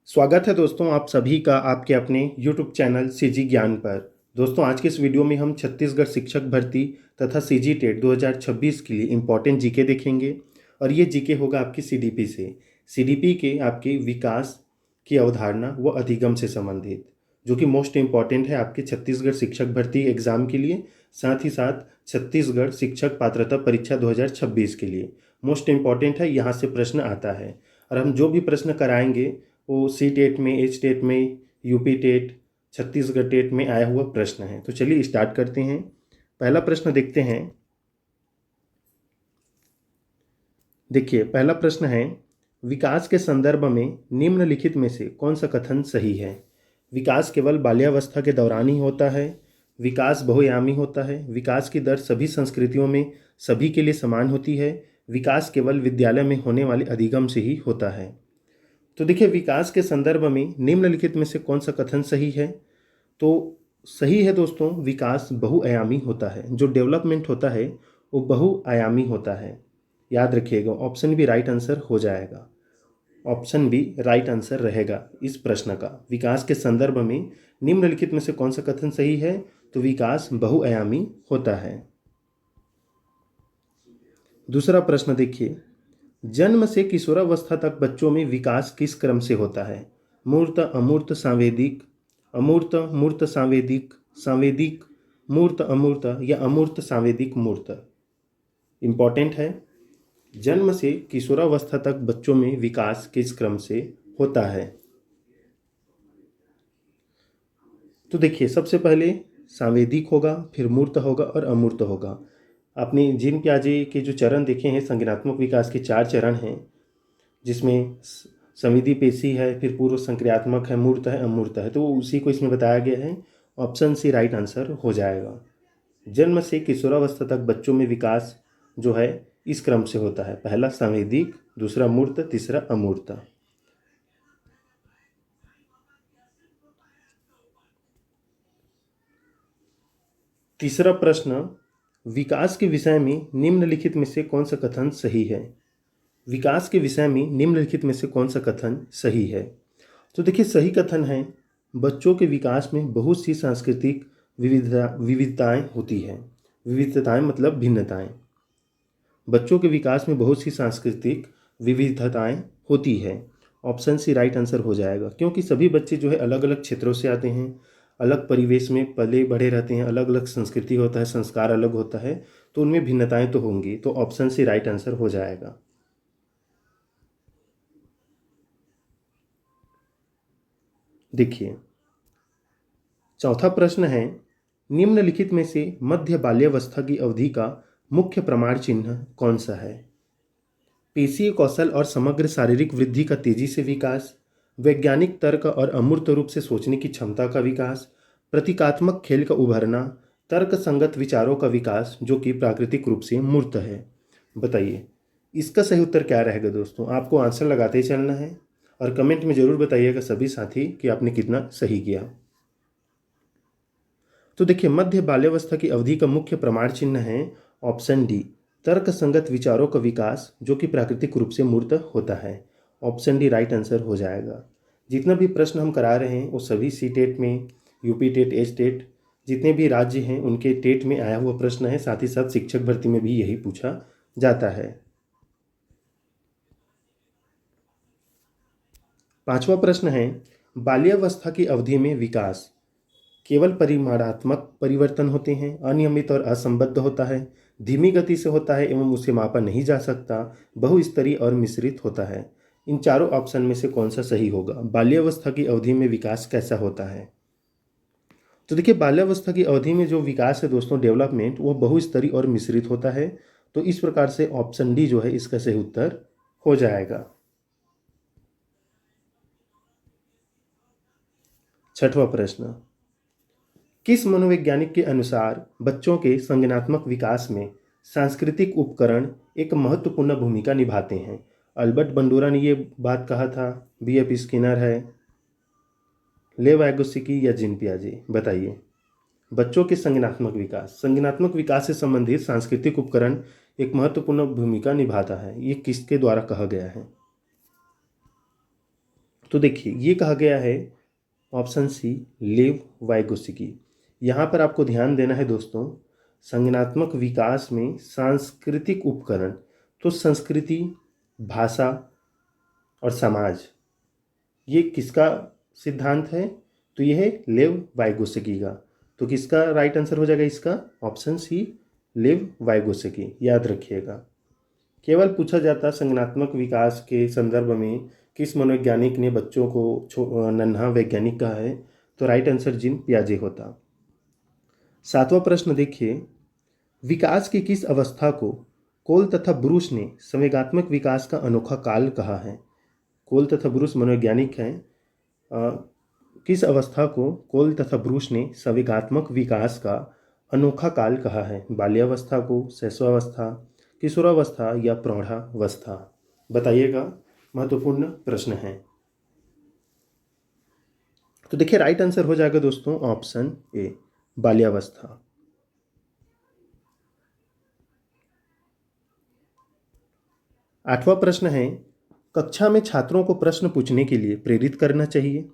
स्वागत है दोस्तों आप सभी का आपके अपने YouTube चैनल सीजी ज्ञान पर। दोस्तों आज के इस वीडियो में हम छत्तीसगढ़ शिक्षक भर्ती तथा सीजी टेट 2026 के लिए इम्पॉर्टेंट जीके देखेंगे और ये जीके होगा आपकी सीडीपी से। सीडीपी के आपके विकास की अवधारणा व अधिगम से संबंधित, जो कि मोस्ट इम्पॉर्टेंट है आपके छत्तीसगढ़ शिक्षक भर्ती एग्जाम के लिए, साथ ही साथ छत्तीसगढ़ शिक्षक पात्रता परीक्षा 2026 के लिए मोस्ट इम्पॉर्टेंट है। यहाँ से प्रश्न आता है और हम जो भी प्रश्न कराएंगे वो सी टेट में, एच टेट में, यूपी टेट, छत्तीसगढ़ टेट में आया हुआ प्रश्न है। तो चलिए स्टार्ट करते हैं। पहला प्रश्न देखते हैं। देखिए पहला प्रश्न है, विकास के संदर्भ में निम्नलिखित में से कौन सा कथन सही है? विकास केवल बाल्यावस्था के दौरान ही होता है, विकास बहुआयामी होता है, विकास की दर सभी संस्कृतियों में सभी के लिए समान होती है, विकास केवल विद्यालय में होने वाले अधिगम से ही होता है। तो देखिए विकास के संदर्भ में निम्नलिखित में से कौन सा कथन सही है? तो सही है दोस्तों, विकास बहुआयामी होता है। जो डेवलपमेंट होता है वो बहुआयामी होता है। याद रखिएगा, ऑप्शन भी राइट आंसर हो जाएगा। ऑप्शन भी राइट आंसर रहेगा इस प्रश्न का। विकास के संदर्भ में निम्नलिखित में से कौन सा कथन सही है? तो विकास बहुआयामी होता है। दूसरा प्रश्न देखिए, जन्म से किशोरावस्था तक बच्चों में विकास किस क्रम से होता है? मूर्त, अमूर्त, सांवेदिक, अमूर्त, मूर्त, सांवेदिक, सांवेदिक, मूर्त, अमूर्त या अमूर्त, सांवेदिक, मूर्त। इंपॉर्टेंट है, जन्म से किशोरावस्था तक बच्चों में विकास किस क्रम से होता है? तो देखिए सबसे पहले सांवेदिक होगा, फिर मूर्त होगा और अमूर्त होगा। आपने जीन प्याजे के जो चरण देखे हैं, संज्ञानात्मक विकास के 4 चरण हैं, जिसमें संविधि पेशी है, फिर पूर्व संक्रियात्मक है, मूर्त है, अमूर्त है। तो उसी को इसमें बताया गया है। ऑप्शन सी राइट आंसर हो जाएगा। जन्म से किशोरावस्था तक बच्चों में विकास जो है इस क्रम से होता है। पहला संवेदिक, दूसरा मूर्त, तीसरा अमूर्त। तीसरा प्रश्न, विकास के विषय में निम्नलिखित में से कौन सा कथन सही है? विकास के विषय में निम्नलिखित में से कौन सा कथन सही है? तो देखिए सही कथन है, बच्चों के विकास में बहुत सी सांस्कृतिक विविधताएं होती हैं। विविधताएं मतलब भिन्नताएं। बच्चों के विकास में बहुत सी सांस्कृतिक विविधताएं होती है। ऑप्शन सी राइट आंसर हो जाएगा, क्योंकि सभी बच्चे जो है अलग अलग क्षेत्रों से आते हैं, अलग परिवेश में पले बढ़े रहते हैं, अलग अलग संस्कृति होता है, संस्कार अलग होता है, तो उनमें भिन्नताएं तो होंगी। तो ऑप्शन सी राइट आंसर हो जाएगा। देखिए चौथा प्रश्न है, निम्नलिखित में से मध्य बाल्यावस्था की अवधि का मुख्य प्रमाण चिन्ह कौन सा है? पेशीय कौशल और समग्र शारीरिक वृद्धि का तेजी से विकास, वैज्ञानिक तर्क और अमूर्त रूप से सोचने की क्षमता का विकास, प्रतीकात्मक खेल का उभरना, तर्क संगत विचारों का विकास जो कि प्राकृतिक रूप से मूर्त है। बताइए इसका सही उत्तर क्या रहेगा दोस्तों? आपको आंसर लगाते ही चलना है और कमेंट में ज़रूर बताइएगा सभी साथी कि आपने कितना सही किया। तो देखिए मध्य बाल्यावस्था की अवधि का मुख्य प्रमाण चिन्ह है ऑप्शन डी, तर्क संगत विचारों का विकास जो कि प्राकृतिक रूप से मूर्त होता है। ऑप्शन डी राइट आंसर हो जाएगा। जितना भी प्रश्न हम करा रहे हैं वो सभी सी टेट में, यूपी टेट, एच टेट, जितने भी राज्य हैं उनके टेट में आया हुआ प्रश्न है। साथ ही साथ शिक्षक भर्ती में भी यही पूछा जाता है। पांचवा प्रश्न है, बाल्यावस्था की अवधि में विकास केवल परिमाणात्मक परिवर्तन होते हैं, अनियमित और असंबद्ध होता है, धीमी गति से होता है एवं उसे मापा नहीं जा सकता, बहुस्तरीय और मिश्रित होता है। इन चारों ऑप्शन में से कौन सा सही होगा? बाल्यावस्था की अवधि में विकास कैसा होता है? तो देखिए बाल्यावस्था की अवधि में जो विकास है दोस्तों, डेवलपमेंट, वो बहुस्तरीय और मिश्रित होता है। तो इस प्रकार से ऑप्शन डी जो है इसका सही उत्तर हो जाएगा। छठवां प्रश्न, किस मनोवैज्ञानिक के अनुसार बच्चों के संज्ञानात्मक विकास में सांस्कृतिक उपकरण एक महत्वपूर्ण भूमिका निभाते हैं? अल्बर्ट बंडूरा ने ये बात कहा था, बीएफ स्किनर है, लेव वाइगोत्स्की या जीन पियाजे? बताइए बच्चों के संज्ञानात्मक विकास से संबंधित सांस्कृतिक उपकरण एक महत्वपूर्ण भूमिका निभाता है, ये किसके द्वारा कहा गया है? तो देखिए ये कहा गया है ऑप्शन सी लेव वाइगोत्स्की। यहाँ पर आपको ध्यान देना है दोस्तों, संज्ञानात्मक विकास में सांस्कृतिक उपकरण, तो संस्कृति, भाषा और समाज, ये किसका सिद्धांत है? तो ये है लेव वाइगोत्स्की का। तो किसका राइट आंसर हो जाएगा इसका? ऑप्शन सी लेव वाइगोत्स्की, याद रखिएगा। केवल पूछा जाता संज्ञानात्मक विकास के संदर्भ में किस मनोवैज्ञानिक ने बच्चों को नन्हा वैज्ञानिक कहा है, तो राइट आंसर जीन पियाजे होता। 7वां प्रश्न देखिए, विकास की किस अवस्था को कोल तथा ब्रूस ने संवेगात्मक विकास का अनोखा काल कहा है? कोल तथा ब्रूस मनोवैज्ञानिक हैं। किस अवस्था को कोल तथा ब्रूस ने संवेगात्मक विकास का अनोखा काल कहा है? बाल्यावस्था को, शैशवावस्था, किशोरावस्था या प्रौढ़ावस्था? बताइएगा, महत्वपूर्ण प्रश्न है। तो देखिए राइट आंसर हो जाएगा दोस्तों ऑप्शन ए बाल्यावस्था। 8वां प्रश्न है, कक्षा में छात्रों को प्रश्न पूछने के लिए प्रेरित करना चाहिए,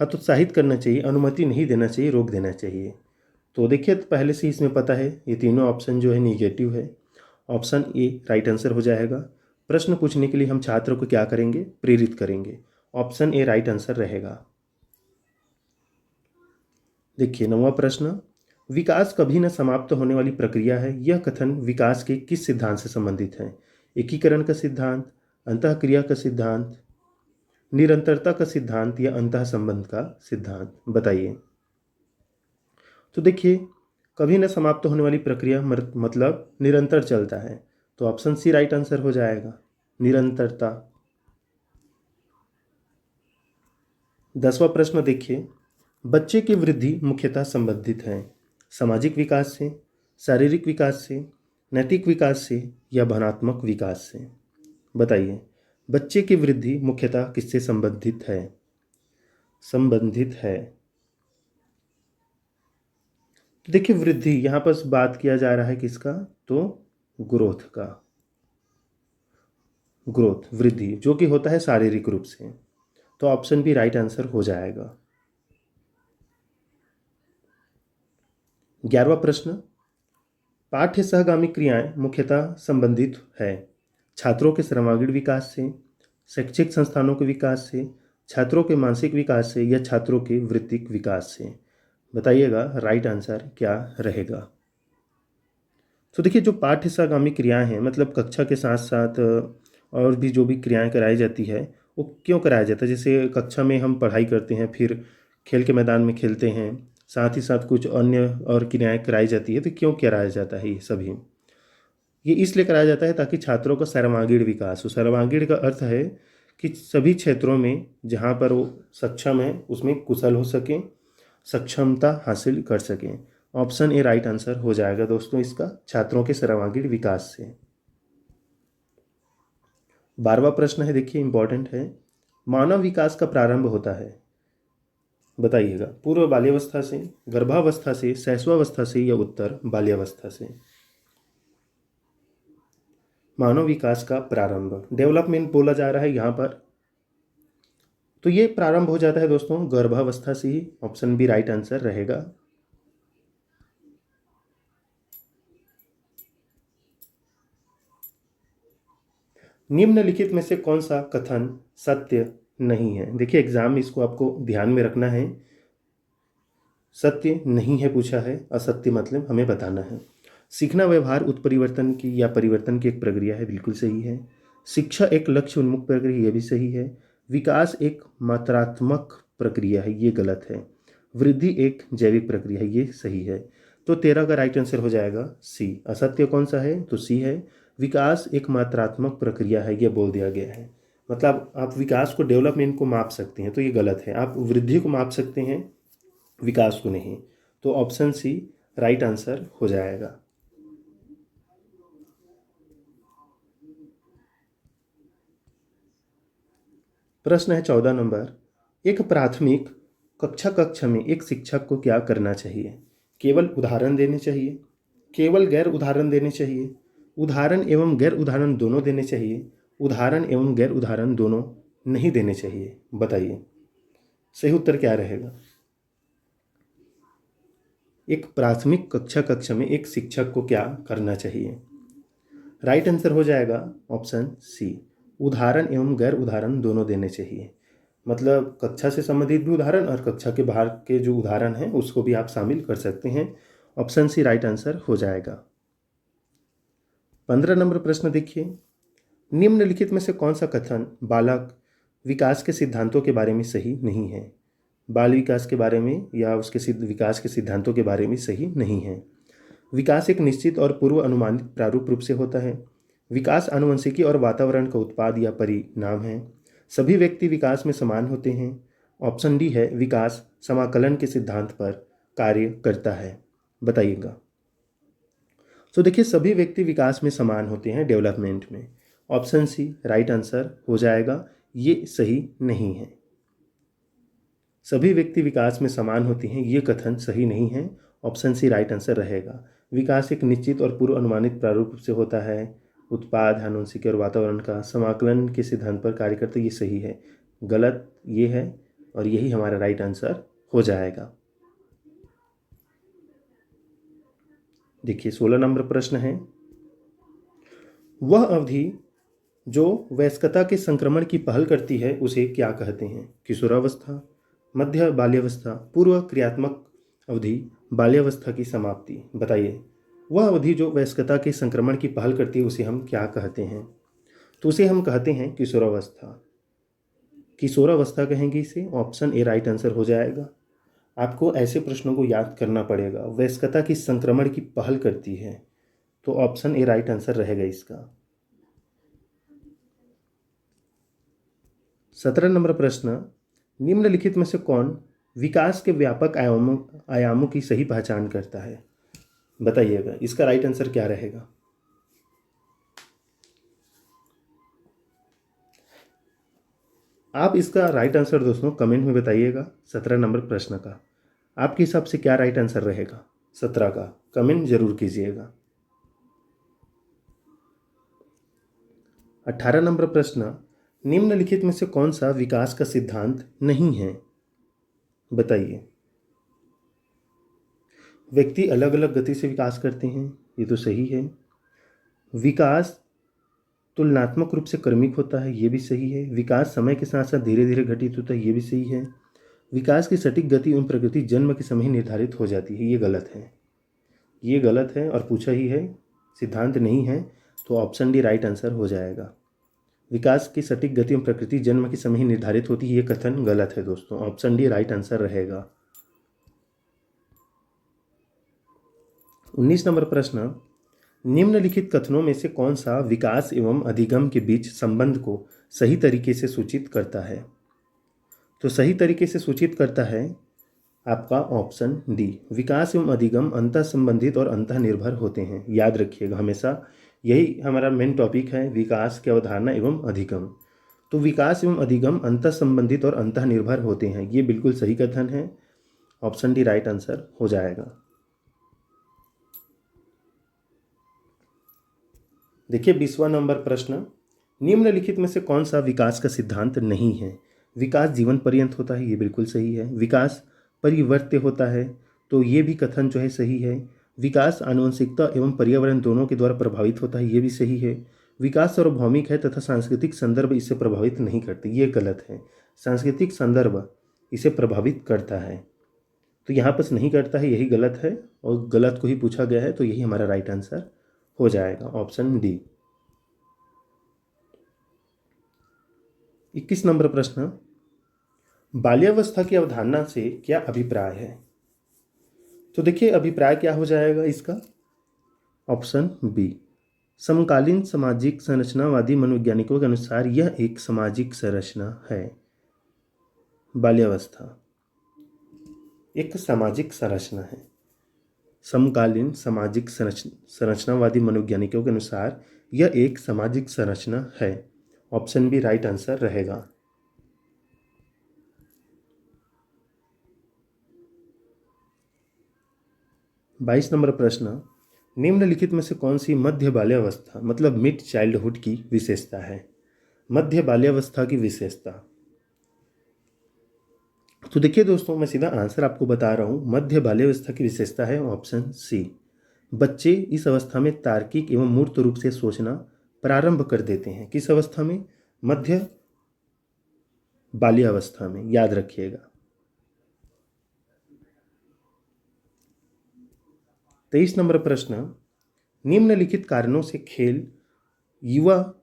हतोत्साहित करना चाहिए, अनुमति नहीं देना चाहिए, रोक देना चाहिए? तो देखिए पहले से इसमें पता है ये तीनों ऑप्शन जो है निगेटिव है। ऑप्शन ए राइट आंसर हो जाएगा। प्रश्न पूछने के लिए हम छात्रों को क्या करेंगे? प्रेरित करेंगे। ऑप्शन ए राइट आंसर रहेगा। देखिए 9वां प्रश्न, विकास कभी न समाप्त होने वाली प्रक्रिया है, यह कथन विकास के किस सिद्धांत से संबंधित है? एकीकरण का सिद्धांत, अंतःक्रिया का सिद्धांत, निरंतरता का सिद्धांत या अंतः संबंध का सिद्धांत? बताइए। तो देखिए कभी न समाप्त होने वाली प्रक्रिया मतलब निरंतर चलता है, तो ऑप्शन सी राइट आंसर हो जाएगा, निरंतरता। 10वां प्रश्न देखिए, बच्चे की वृद्धि मुख्यतः संबंधित है सामाजिक विकास से, शारीरिक विकास से, नैतिक विकास से या भावनात्मक विकास से? बताइए, बच्चे की वृद्धि मुख्यतः किससे संबंधित है? तो देखिए वृद्धि यहाँ पर बात किया जा रहा है किसका? तो ग्रोथ का, ग्रोथ वृद्धि जो कि होता है शारीरिक रूप से, तो ऑप्शन बी राइट आंसर हो जाएगा। 11वां प्रश्न, पाठ्य सहगामी क्रियाएं मुख्यतः संबंधित है छात्रों के सर्वांगीण विकास से, शैक्षिक संस्थानों के विकास से, छात्रों के मानसिक विकास से या छात्रों के वृत्तिक विकास से? बताइएगा राइट आंसर क्या रहेगा। तो देखिए जो पाठ्य सहगामी क्रियाएं हैं मतलब कक्षा के साथ साथ और भी जो भी क्रियाएं कराई जाती है वो क्यों कराया जाता है? जैसे कक्षा में हम पढ़ाई करते हैं, फिर खेल के मैदान में खेलते हैं, साथ ही साथ कुछ अन्य और क्रियाएं कराई जाती है, तो क्यों कराया जाता है? ये सभी ये इसलिए कराया जाता है ताकि छात्रों का सर्वांगीण विकास हो। सर्वांगीण का अर्थ है कि सभी क्षेत्रों में जहाँ पर वो सक्षम है उसमें कुशल हो सकें, सक्षमता हासिल कर सकें। ऑप्शन ए राइट आंसर हो जाएगा दोस्तों इसका, छात्रों के सर्वांगीण विकास से। 12वां प्रश्न है, देखिए इंपॉर्टेंट है, मानव विकास का प्रारंभ होता है? बताइएगा, पूर्व बाल्यावस्था से, गर्भावस्था से, शैशवावस्था से या उत्तर बाल्यावस्था से? मानव विकास का प्रारंभ, डेवलपमेंट बोला जा रहा है यहाँ पर, तो ये प्रारंभ हो जाता है दोस्तों गर्भावस्था से ही। ऑप्शन बी राइट आंसर रहेगा। निम्नलिखित में से कौन सा कथन सत्य नहीं है? देखिए एग्जाम में इसको आपको ध्यान में रखना है, सत्य नहीं है पूछा है, असत्य मतलब हमें बताना है। सीखना व्यवहार उत्परिवर्तन की या परिवर्तन की एक प्रक्रिया है, बिल्कुल सही है। शिक्षा एक लक्ष्य उन्मुख प्रक्रिया, ये भी सही है। विकास एक मात्रात्मक प्रक्रिया है, ये गलत है। वृद्धि एक जैविक प्रक्रिया है, ये सही है। तो 13 का राइट आंसर हो जाएगा सी। असत्य कौन सा है? तो सी है, विकास एक मात्रात्मक प्रक्रिया है, ये बोल दिया गया है। मतलब आप विकास को, डेवलपमेंट को माप सकते हैं, तो ये गलत है। आप वृद्धि को माप सकते हैं, विकास को नहीं। तो ऑप्शन सी राइट आंसर हो जाएगा। प्रश्न है 14 नंबर, एक प्राथमिक कक्षा में एक शिक्षक को क्या करना चाहिए? केवल उदाहरण देने चाहिए, केवल गैर उदाहरण देने चाहिए, उदाहरण एवं गैर उदाहरण दोनों देने चाहिए, उदाहरण एवं गैर उदाहरण दोनों नहीं देने चाहिए? बताइए सही उत्तर क्या रहेगा। एक प्राथमिक कक्षा में एक शिक्षक को क्या करना चाहिए? राइट आंसर हो जाएगा ऑप्शन सी, उदाहरण एवं गैर उदाहरण दोनों देने चाहिए। मतलब कक्षा से संबंधित भी उदाहरण और कक्षा के बाहर के जो उदाहरण हैं उसको भी आप शामिल कर सकते हैं। ऑप्शन सी राइट आंसर हो जाएगा। 15 नंबर प्रश्न देखिए, निम्नलिखित में से कौन सा कथन बालक विकास के सिद्धांतों के बारे में सही नहीं है? बाल विकास के बारे में या उसके विकास के सिद्धांतों के बारे में सही नहीं है। विकास एक निश्चित और पूर्व अनुमानित प्रारूप रूप से होता है। विकास आनुवंशिकी और वातावरण का उत्पाद या परिणाम है। सभी व्यक्ति विकास में समान होते हैं। ऑप्शन डी है, विकास समाकलन के सिद्धांत पर कार्य करता है। बताइएगा। तो देखिए, सभी व्यक्ति विकास में समान होते हैं डेवलपमेंट में। ऑप्शन सी राइट आंसर हो जाएगा, ये सही नहीं है। सभी व्यक्ति विकास में समान होते हैं, ये कथन सही नहीं है। ऑप्शन सी राइट आंसर रहेगा। विकास एक निश्चित और पूर्व अनुमानित प्रारूप से होता है। उत्पाद आनुवंशिकी और वातावरण का समाकलन के सिद्धांत पर कार्य करते, ये सही है। गलत ये है और यही हमारा राइट आंसर हो जाएगा। देखिए 16 नंबर प्रश्न है, वह अवधि जो वयस्कता के संक्रमण की पहल करती है उसे क्या कहते हैं? किशोरावस्था, मध्य बाल्यावस्था, पूर्व क्रियात्मक अवधि, बाल्यावस्था की समाप्ति। बताइए, वह अवधि जो वयस्कता के संक्रमण की पहल करती है उसे हम क्या कहते हैं? तो उसे हम कहते हैं किशोरावस्था। किशोरावस्था कहेंगे इसे। ऑप्शन ए राइट आंसर हो जाएगा। आपको ऐसे प्रश्नों को याद करना पड़ेगा। वयस्कता की संक्रमण की पहल करती है, तो ऑप्शन ए राइट आंसर रहेगा इसका। 17 नंबर प्रश्न, निम्नलिखित में से कौन विकास के व्यापक आयामों की सही पहचान करता है? बताइएगा, इसका राइट आंसर क्या रहेगा? आप इसका राइट आंसर दोस्तों कमेंट में बताइएगा। 17 नंबर प्रश्न का आपके हिसाब से क्या राइट आंसर रहेगा? 17 का कमेंट जरूर कीजिएगा। 18 नंबर प्रश्न, निम्नलिखित में से कौन सा विकास का सिद्धांत नहीं है? बताइए। व्यक्ति अलग अलग गति से विकास करते हैं, ये तो सही है। विकास तुलनात्मक रूप से क्रमिक होता है, ये भी सही है। विकास समय के साथ साथ धीरे धीरे घटित होता है, ये भी सही है। विकास की सटीक गति एवं प्रकृति जन्म के समय ही निर्धारित हो जाती है, ये गलत है। ये गलत है और पूछा ही है, सिद्धांत नहीं है, तो ऑप्शन डी राइट आंसर हो जाएगा। विकास की सटीक गति एवं प्रकृति जन्म के समय ही निर्धारित होती है, ये कथन गलत है दोस्तों। ऑप्शन डी राइट आंसर रहेगा। 19 नंबर प्रश्न, निम्नलिखित कथनों में से कौन सा विकास एवं अधिगम के बीच संबंध को सही तरीके से सूचित करता है? तो सही तरीके से सूचित करता है आपका ऑप्शन डी, विकास एवं अधिगम अंतः संबंधित और अंतः निर्भर होते हैं। याद रखिएगा हमेशा, यही हमारा मेन टॉपिक है, विकास की अवधारणा एवं अधिगम। तो विकास एवं अधिगम अंतः संबंधित और अंतः निर्भर होते हैं, ये बिल्कुल सही कथन है। ऑप्शन डी राइट आंसर हो जाएगा। देखिए 20वां नंबर प्रश्न, निम्नलिखित में से कौन सा विकास का सिद्धांत नहीं है? विकास जीवन पर्यंत होता है, ये बिल्कुल सही है। विकास परिवर्त्य होता है, तो ये भी कथन जो है सही है। विकास आनुवंशिकता एवं पर्यावरण दोनों के द्वारा प्रभावित होता है, ये भी सही है। विकास सार्वभौमिक है तथा सांस्कृतिक संदर्भ इसे प्रभावित नहीं करते, ये गलत है। सांस्कृतिक संदर्भ इसे प्रभावित करता है, तो यहाँ पर नहीं करता है, यही गलत है और गलत को ही पूछा गया है, तो यही हमारा राइट आंसर हो जाएगा, ऑप्शन डी। 21 नंबर प्रश्न, बाल्यावस्था की अवधारणा से क्या अभिप्राय है? तो देखिए अभिप्राय क्या हो जाएगा इसका? ऑप्शन बी, समकालीन सामाजिक संरचनावादी मनोवैज्ञानिकों के अनुसार यह एक सामाजिक संरचना है। बाल्यावस्था एक सामाजिक संरचना है। समकालीन सामाजिक संरचनावादी मनोवैज्ञानिकों के अनुसार यह एक सामाजिक संरचना है। ऑप्शन बी राइट आंसर रहेगा। 22 नंबर प्रश्न, निम्नलिखित में से कौन सी मध्य बाल्यावस्था मतलब मिड चाइल्डहुड की विशेषता है? मध्य बाल्यावस्था की विशेषता। तो देखिए दोस्तों, मैं सीधा आंसर आपको बता रहा हूँ। मध्य बाल्यावस्था की विशेषता है ऑप्शन सी। बच्चे इस अवस्था में तार्किक एवं मूर्त रूप से सोचना प्रारंभ कर देते हैं। किस अवस्था में? मध्य बाल्यावस्था में, याद रखिएगा। 23 नंबर प्रश्न, निम्नलिखित कारणों से खेल युवा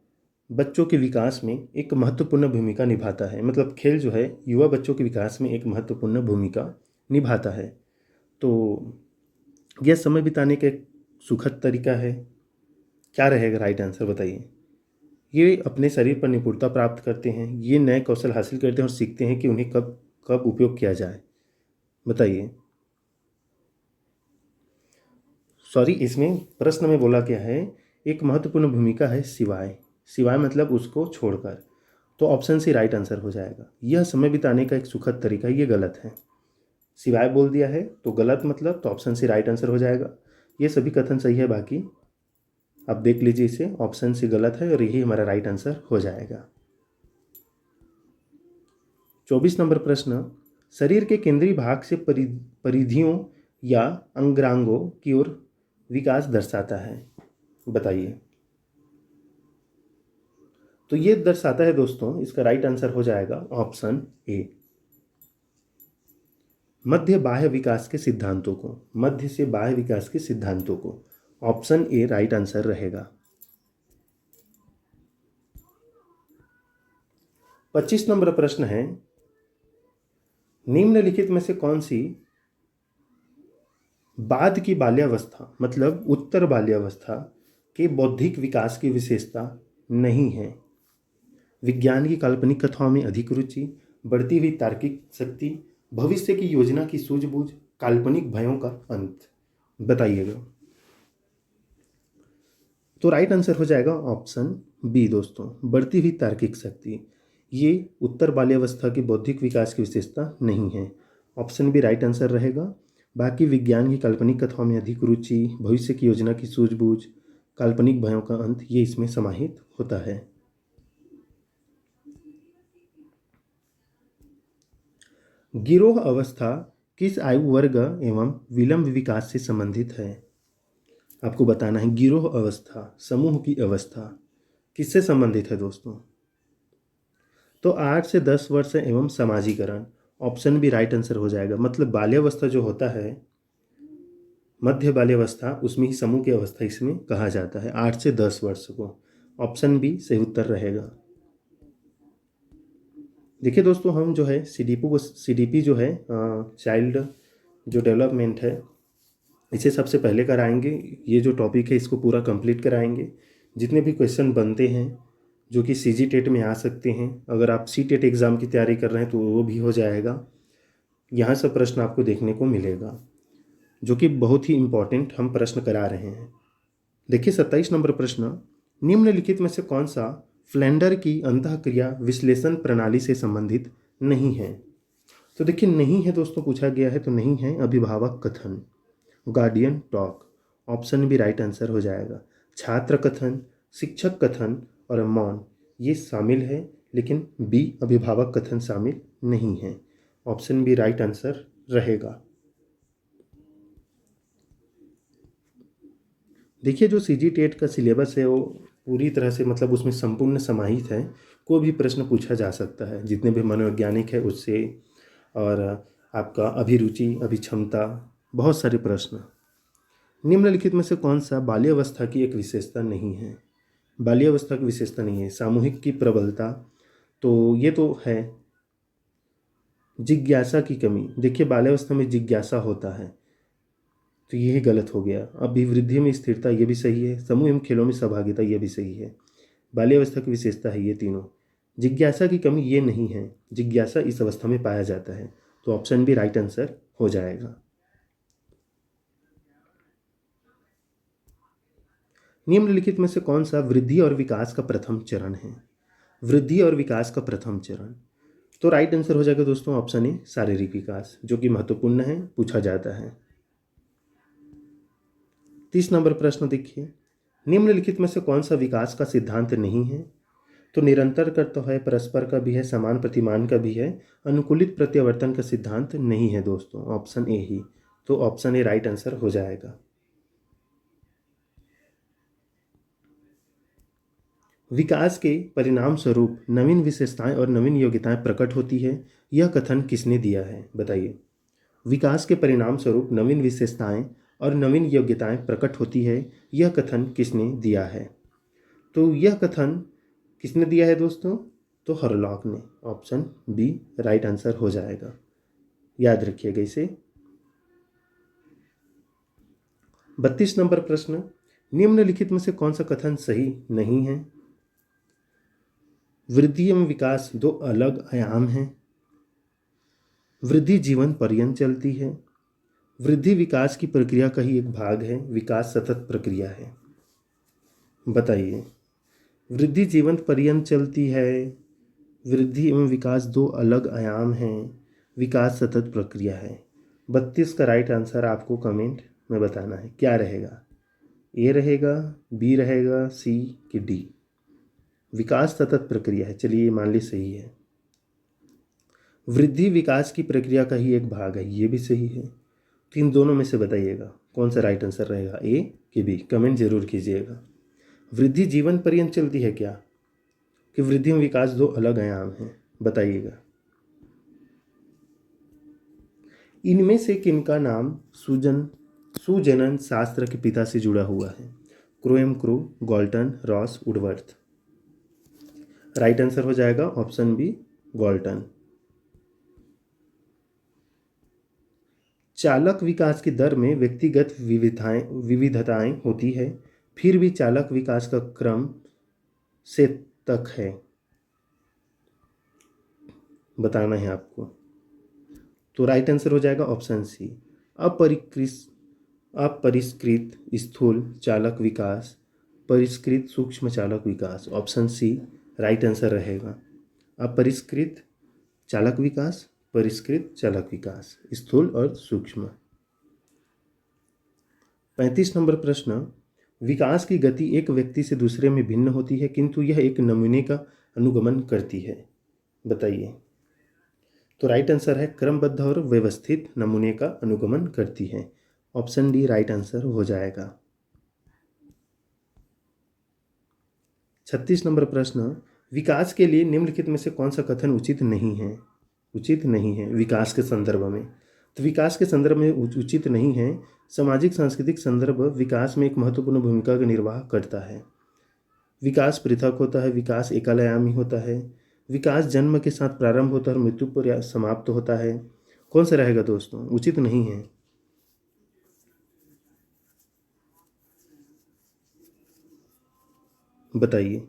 बच्चों के विकास में एक महत्वपूर्ण भूमिका निभाता है। मतलब खेल जो है युवा बच्चों के विकास में एक महत्वपूर्ण भूमिका निभाता है। तो यह समय बिताने का एक सुखद तरीका है। क्या रहेगा राइट आंसर बताइए? ये अपने शरीर पर निपुणता प्राप्त करते हैं, ये नए कौशल हासिल करते हैं और सीखते हैं कि उन्हें कब कब उपयोग किया जाए। बताइए। सॉरी, इसमें प्रश्न में बोला क्या है? एक महत्वपूर्ण भूमिका है सिवाय। सिवाय मतलब उसको छोड़कर। तो ऑप्शन सी राइट आंसर हो जाएगा। यह समय बिताने का एक सुखद तरीका, ये गलत है। सिवाय बोल दिया है तो गलत, मतलब तो ऑप्शन सी राइट आंसर हो जाएगा। ये सभी कथन सही है, बाकी आप देख लीजिए इसे। ऑप्शन सी गलत है और यही हमारा राइट आंसर हो जाएगा। 24 नंबर प्रश्न, शरीर के केंद्रीय भाग से परिधियों या अंगांगों की ओर विकास दर्शाता है। बताइए। तो ये दर्शाता है दोस्तों, इसका राइट आंसर हो जाएगा ऑप्शन ए। मध्य बाह्य विकास के सिद्धांतों को, मध्य से बाह्य विकास के सिद्धांतों को। ऑप्शन ए राइट आंसर रहेगा। 25 नंबर प्रश्न है, निम्नलिखित में से कौन सी बाद की बाल्यावस्था मतलब उत्तर बाल्यावस्था के बौद्धिक विकास की विशेषता नहीं है? विज्ञान की काल्पनिक कथाओं में अधिक रुचि, बढ़ती हुई तार्किक शक्ति, भविष्य की योजना की सूझबूझ, काल्पनिक भयों का अंत। बताइएगा। तो राइट आंसर हो जाएगा ऑप्शन बी दोस्तों, बढ़ती हुई तार्किक शक्ति। ये उत्तर बाल्यावस्था की बौद्धिक विकास की विशेषता नहीं है। ऑप्शन बी राइट आंसर रहेगा। बाकी विज्ञान की काल्पनिक कथाओं में अधिक रुचि, भविष्य की योजना की सूझबूझ, काल्पनिक भयों का अंत, ये इसमें समाहित होता है। गिरोह अवस्था किस आयु वर्ग एवं विलंब विकास से संबंधित है? आपको बताना है। गिरोह अवस्था, समूह की अवस्था किससे संबंधित है दोस्तों? तो 8 से 10 वर्ष एवं समाजीकरण। ऑप्शन भी राइट आंसर हो जाएगा। मतलब बाल्यावस्था जो होता है, मध्य बाल्यावस्था, उसमें ही समूह की अवस्था इसमें कहा जाता है, 8 से 10 वर्ष को। ऑप्शन बी सही उत्तर रहेगा। देखिए दोस्तों, हम जो है सीडीपी जो है चाइल्ड जो डेवलपमेंट है, इसे सबसे पहले कराएंगे। ये जो टॉपिक है इसको पूरा कंप्लीट कराएंगे। जितने भी क्वेश्चन बनते हैं जो कि सीजी टेट में आ सकते हैं, अगर आप सी टेट एग्ज़ाम की तैयारी कर रहे हैं तो वो भी हो जाएगा। यहाँ से प्रश्न आपको देखने को मिलेगा, जो कि बहुत ही इम्पोर्टेंट हम प्रश्न करा रहे हैं। देखिए 27 नंबर प्रश्न, निम्नलिखित में से कौन सा फ्लेंडर की अंतःक्रिया विश्लेषण प्रणाली से संबंधित नहीं है? तो देखिए नहीं है दोस्तों, पूछा गया है तो नहीं है। अभिभावक कथन, गार्डियन टॉक। ऑप्शन भी राइट आंसर हो जाएगा। छात्र कथन, शिक्षक कथन और मौन, ये शामिल है, लेकिन बी अभिभावक कथन शामिल नहीं है। ऑप्शन बी राइट आंसर रहेगा। देखिए जो सीजी टेट का सिलेबस है वो पूरी तरह से, मतलब उसमें संपूर्ण समाहित है। कोई भी प्रश्न पूछा जा सकता है, जितने भी मनोवैज्ञानिक है उससे, और आपका अभिरुचि, अभिक्षमता, बहुत सारे प्रश्न। निम्नलिखित में से कौन सा बाल्यावस्था की एक विशेषता नहीं है? बाल्यावस्था की विशेषता नहीं है। सामूहिक की प्रबलता, तो ये तो है। जिज्ञासा की कमी, देखिए बाल्यावस्था में जिज्ञासा होता है, तो यही गलत हो गया। अभिवृद्धि में स्थिरता, ये भी सही है। समूह एवं खेलों में सहभागिता, ये भी सही है। बाल्यावस्था की विशेषता है ये तीनों। जिज्ञासा की कमी ये नहीं है, जिज्ञासा इस अवस्था में पाया जाता है। तो ऑप्शन भी राइट आंसर हो जाएगा। निम्नलिखित में से कौन सा वृद्धि और विकास का प्रथम चरण है? वृद्धि और विकास का प्रथम चरण, तो राइट आंसर हो जाएगा दोस्तों ऑप्शन ए शारीरिक विकास, जो कि महत्वपूर्ण है, पूछा जाता है। 30 नंबर प्रश्न देखिए, निम्नलिखित में से कौन सा विकास का सिद्धांत नहीं है? तो निरंतर का तो है, परस्पर का भी है, समान प्रतिमान का भी है, अनुकूलित प्रत्यावर्तन का सिद्धांत नहीं है दोस्तों, ऑप्शन ए ही। तो ऑप्शन ए राइट आंसर हो जाएगा। विकास के परिणाम स्वरूप नवीन विशेषताएं और नवीन योग्यताएं प्रकट होती है, यह कथन किसने दिया है, बताइए। विकास के परिणाम स्वरूप नवीन विशेषताएं और नवीन योग्यताएं प्रकट होती है, यह कथन किसने दिया है। तो यह कथन किसने दिया है दोस्तों, तो हरलॉक ने, ऑप्शन बी राइट आंसर हो जाएगा, याद रखिएगा इसे। 32 नंबर प्रश्न, निम्नलिखित में से कौन सा कथन सही नहीं है। वृद्धि एवं विकास दो अलग आयाम हैं। वृद्धि जीवन पर्यंत चलती है। वृद्धि विकास की प्रक्रिया का ही एक भाग है। विकास सतत प्रक्रिया है। बताइए, वृद्धि जीवन पर्यंत चलती है, वृद्धि एवं विकास दो अलग आयाम हैं, विकास सतत प्रक्रिया है। 32 का राइट आंसर आपको कमेंट में बताना है, क्या रहेगा, ए रहेगा, बी रहेगा, सी कि डी। विकास सतत प्रक्रिया है, चलिए मान ली सही है। वृद्धि विकास की प्रक्रिया का ही एक भाग है, ये भी सही है। तो इन दोनों में से बताइएगा कौन सा राइट आंसर रहेगा, ए कि बी, कमेंट जरूर कीजिएगा। वृद्धि जीवन पर्यंत चलती है क्या, कि वृद्धि और विकास दो अलग आयाम हैं, बताइएगा। इनमें से किनका नाम सुजनन शास्त्र के पिता से जुड़ा हुआ है। Crow and Crow, Galton, Ross, Woodworth. Right answer हो जाएगा ऑप्शन बी गॉल्टन। चालक विकास की दर में व्यक्तिगत विविधताएं होती है, फिर भी चालक विकास का क्रम से तक है, बताना है आपको। तो राइट आंसर हो जाएगा ऑप्शन सी अपरिष्कृत स्थूल चालक विकास, परिष्कृत सूक्ष्म चालक विकास। ऑप्शन सी राइट आंसर रहेगा। अपरिष्कृत चालक विकास, परिष्कृत चालक विकास, स्थूल और सूक्ष्म। 35 नंबर प्रश्न, विकास की गति एक व्यक्ति से दूसरे में भिन्न होती है, किंतु यह एक नमूने का अनुगमन करती है, बताइए। तो राइट आंसर है क्रमबद्ध और व्यवस्थित नमूने का अनुगमन करती है। ऑप्शन डी राइट आंसर हो जाएगा। 36 नंबर प्रश्न, विकास के लिए निम्नलिखित में से कौन सा कथन उचित नहीं है, उचित नहीं है विकास के संदर्भ में। तो विकास के संदर्भ में उचित नहीं है, सामाजिक सांस्कृतिक संदर्भ विकास में एक महत्वपूर्ण भूमिका का निर्वाह करता है। विकास पृथक होता है, विकास एकलायामी होता है, विकास जन्म के साथ प्रारंभ होता है और मृत्यु पर समाप्त होता है। कौन सा रहेगा दोस्तों, उचित नहीं है। बताइए।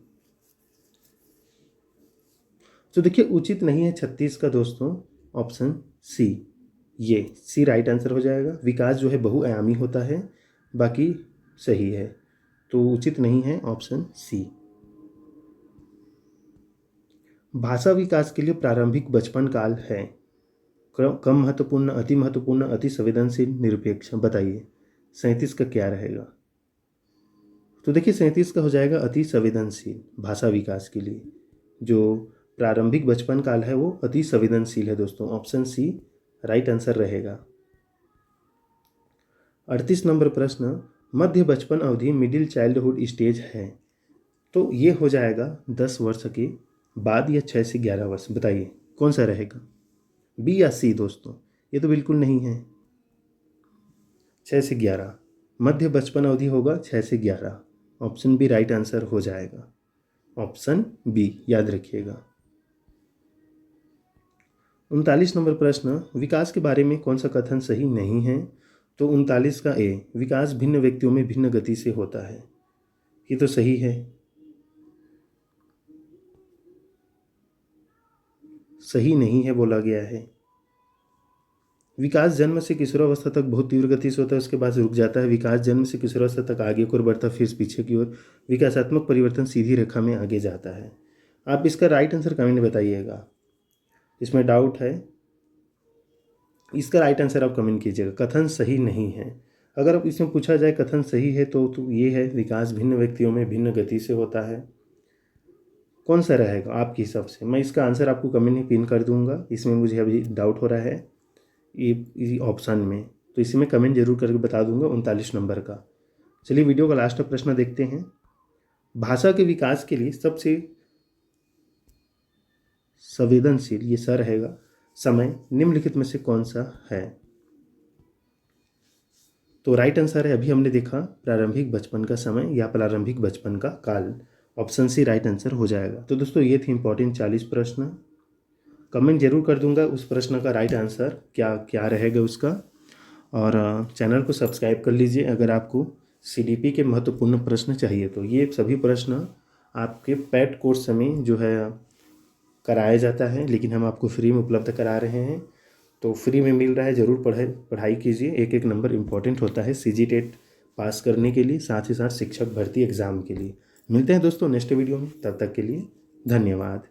तो देखिए उचित नहीं है 36 का दोस्तों, ऑप्शन सी, ये सी राइट आंसर हो जाएगा। विकास जो है बहुआयामी होता है, बाकी सही है, तो उचित नहीं है ऑप्शन सी। भाषा विकास के लिए प्रारंभिक बचपन काल है, कम महत्वपूर्ण, अति महत्वपूर्ण, अति संवेदनशील, निरपेक्ष। बताइए 37 का क्या रहेगा। तो देखिए 37 का हो जाएगा अति संवेदनशील। भाषा विकास के लिए जो प्रारंभिक बचपन काल है वो अति संवेदनशील है दोस्तों, ऑप्शन सी राइट आंसर रहेगा। 38 नंबर प्रश्न, मध्य बचपन अवधि मिडिल चाइल्डहुड स्टेज है, तो ये हो जाएगा 10 वर्ष के बाद या 6 से 11 वर्ष। बताइए कौन सा रहेगा, बी या सी दोस्तों। ये तो बिल्कुल नहीं है, 6 से 11 मध्य बचपन अवधि होगा 6 से 11। ऑप्शन बी राइट आंसर हो जाएगा, ऑप्शन बी याद रखिएगा। 39 नंबर प्रश्न, विकास के बारे में कौन सा कथन सही नहीं है। तो 39 का ए, विकास भिन्न व्यक्तियों में भिन्न गति से होता है, ये तो सही है, सही नहीं है बोला गया है। विकास जन्म से किशोरावस्था तक बहुत तीव्र गति से होता है, उसके बाद रुक जाता है। विकास जन्म से किशोरावस्था तक आगे की ओर बढ़ता है, फिर पीछे की ओर। विकासात्मक परिवर्तन सीधी रेखा में आगे जाता है। आप इसका राइट आंसर कमेंट में बताइएगा, इसमें डाउट है, इसका राइट आंसर आप कमेंट कीजिएगा। कथन सही नहीं है, अगर अब इसमें पूछा जाए कथन सही है तो ये है, विकास भिन्न व्यक्तियों में भिन्न गति से होता है। कौन सा रहेगा आपके हिसाब से? मैं इसका आंसर आपको कमेंट में पिन कर दूंगा। इसमें मुझे अभी डाउट हो रहा है ये ऑप्शन में, तो इसी में कमेंट जरूर करके बता दूंगा 39 नंबर का। चलिए वीडियो का लास्ट प्रश्न देखते हैं। भाषा के विकास के लिए सबसे संवेदनशील ये स रहेगा समय निम्नलिखित में से कौन सा है? तो राइट आंसर है, अभी हमने देखा, प्रारंभिक बचपन का समय या प्रारंभिक बचपन का काल। ऑप्शन सी राइट आंसर हो जाएगा। तो दोस्तों ये थी इंपॉर्टेंट 40 प्रश्न। कमेंट जरूर कर दूंगा उस प्रश्न का राइट आंसर क्या क्या रहेगा उसका। और चैनल को सब्सक्राइब कर लीजिए अगर आपको सीडीपी के महत्वपूर्ण प्रश्न चाहिए तो। ये सभी प्रश्न आपके पैट कोर्स में जो है कराया जाता है, लेकिन हम आपको फ्री में उपलब्ध करा रहे हैं। तो फ्री में मिल रहा है, ज़रूर पढ़ाई कीजिए। एक एक नंबर इम्पॉर्टेंट होता है सीजीटेट पास करने के लिए, साथ ही साथ शिक्षक भर्ती एग्ज़ाम के लिए। मिलते हैं दोस्तों नेक्स्ट वीडियो में, तब तक के लिए धन्यवाद।